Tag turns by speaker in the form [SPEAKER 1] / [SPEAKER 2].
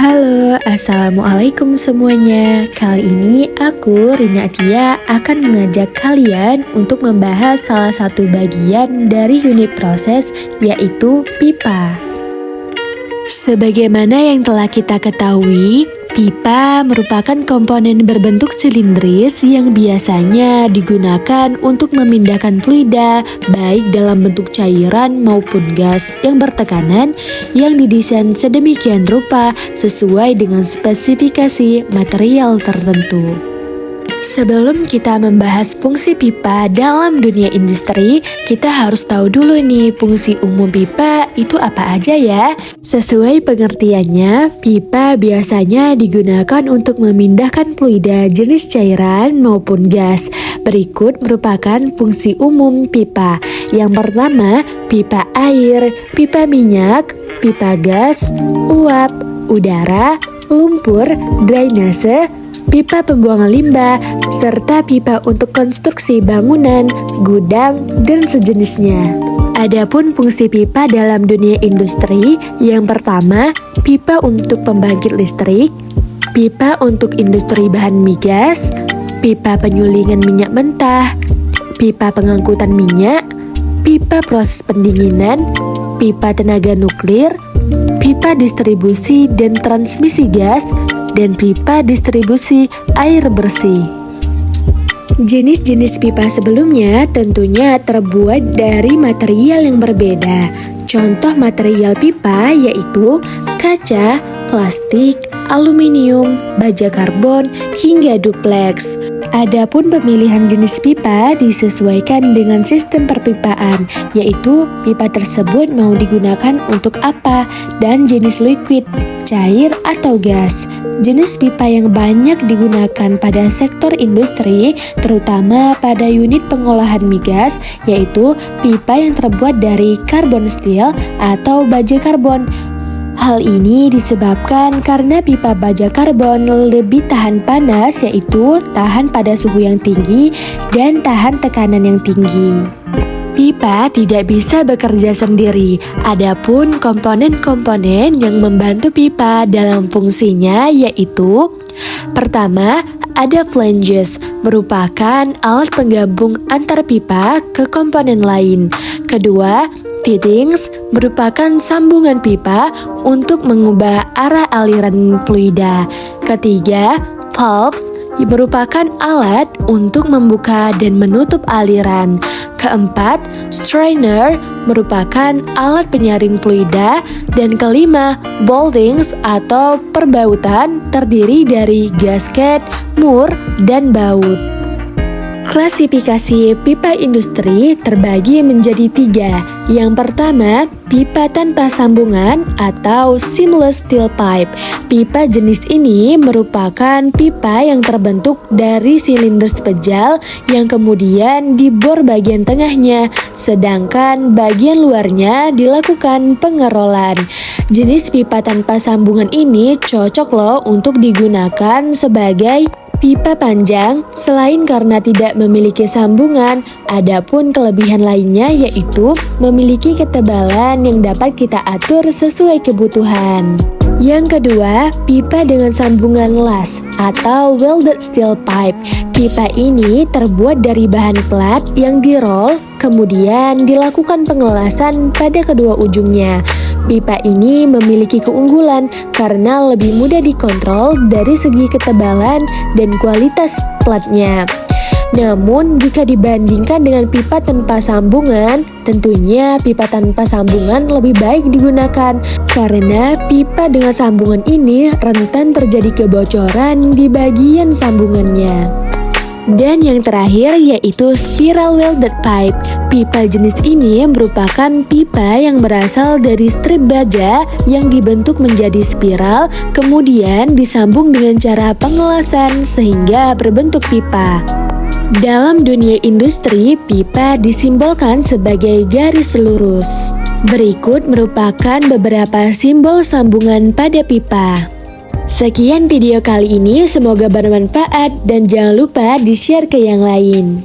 [SPEAKER 1] Halo, Assalamualaikum semuanya. Kali ini aku, Rina Atia, akan mengajak kalian untuk membahas salah satu bagian dari unit proses, yaitu pipa. Sebagaimana yang telah kita ketahui, pipa merupakan komponen berbentuk silindris yang biasanya digunakan untuk memindahkan fluida, baik dalam bentuk cairan maupun gas yang bertekanan, yang didesain sedemikian rupa sesuai dengan spesifikasi material tertentu. Sebelum kita membahas fungsi pipa dalam dunia industri, kita harus tahu dulu nih fungsi umum pipa itu apa aja ya. Sesuai pengertiannya, pipa biasanya digunakan untuk memindahkan fluida jenis cairan maupun gas. Berikut merupakan fungsi umum pipa. Yang pertama, pipa air, pipa minyak, pipa gas, uap, udara, lumpur, drainase, pipa pembuangan limbah, serta pipa untuk konstruksi bangunan, gudang, dan sejenisnya. Adapun fungsi pipa dalam dunia industri, yang pertama, pipa untuk pembangkit listrik, pipa untuk industri bahan migas, pipa penyulingan minyak mentah, pipa pengangkutan minyak, pipa proses pendinginan, pipa tenaga nuklir, pipa distribusi dan transmisi gas, dan pipa distribusi air bersih. Jenis-jenis pipa sebelumnya tentunya terbuat dari material yang berbeda. Contoh material pipa yaitu kaca, plastik, aluminium, baja karbon, hingga duplex. Adapun pemilihan jenis pipa disesuaikan dengan sistem perpipaan, yaitu pipa tersebut mau digunakan untuk apa dan jenis liquid, cair atau gas. Jenis pipa yang banyak digunakan pada sektor industri, terutama pada unit pengolahan migas, yaitu pipa yang terbuat dari karbon steel atau baja karbon. Hal ini disebabkan karena pipa baja karbon lebih tahan panas, yaitu tahan pada suhu yang tinggi dan tahan tekanan yang tinggi. Pipa tidak bisa bekerja sendiri. Adapun komponen-komponen yang membantu pipa dalam fungsinya yaitu: pertama, ada flanges, merupakan alat penggabung antar pipa ke komponen lain. Kedua, fittings, merupakan sambungan pipa untuk mengubah arah aliran fluida. Ketiga, valves, merupakan alat untuk membuka dan menutup aliran. Keempat, strainer, merupakan alat penyaring fluida. Dan kelima, boultings atau perbautan, terdiri dari gasket, mur, dan baut. Klasifikasi pipa industri terbagi menjadi 3. Yang pertama, pipa tanpa sambungan atau seamless steel pipe. Pipa jenis ini merupakan pipa yang terbentuk dari silinder spejal yang kemudian dibor bagian tengahnya, sedangkan bagian luarnya dilakukan pengerolan. Jenis pipa tanpa sambungan ini cocok loh untuk digunakan sebagai pipa panjang. Selain karena tidak memiliki sambungan, adapun kelebihan lainnya yaitu memiliki ketebalan yang dapat kita atur sesuai kebutuhan. Yang kedua, pipa dengan sambungan las atau welded steel pipe. Pipa ini terbuat dari bahan plat yang di-roll, kemudian dilakukan pengelasan pada kedua ujungnya. Pipa ini memiliki keunggulan karena lebih mudah dikontrol dari segi ketebalan dan kualitas platnya. Namun, jika dibandingkan dengan pipa tanpa sambungan, tentunya pipa tanpa sambungan lebih baik digunakan karena pipa dengan sambungan ini rentan terjadi kebocoran di bagian sambungannya. Dan yang terakhir yaitu spiral welded pipe. Pipa jenis ini merupakan pipa yang berasal dari strip baja yang dibentuk menjadi spiral, kemudian disambung dengan cara pengelasan sehingga berbentuk pipa. Dalam dunia industri, pipa disimbolkan sebagai garis lurus. Berikut merupakan beberapa simbol sambungan pada pipa. Sekian video kali ini, semoga bermanfaat dan jangan lupa di-share ke yang lain.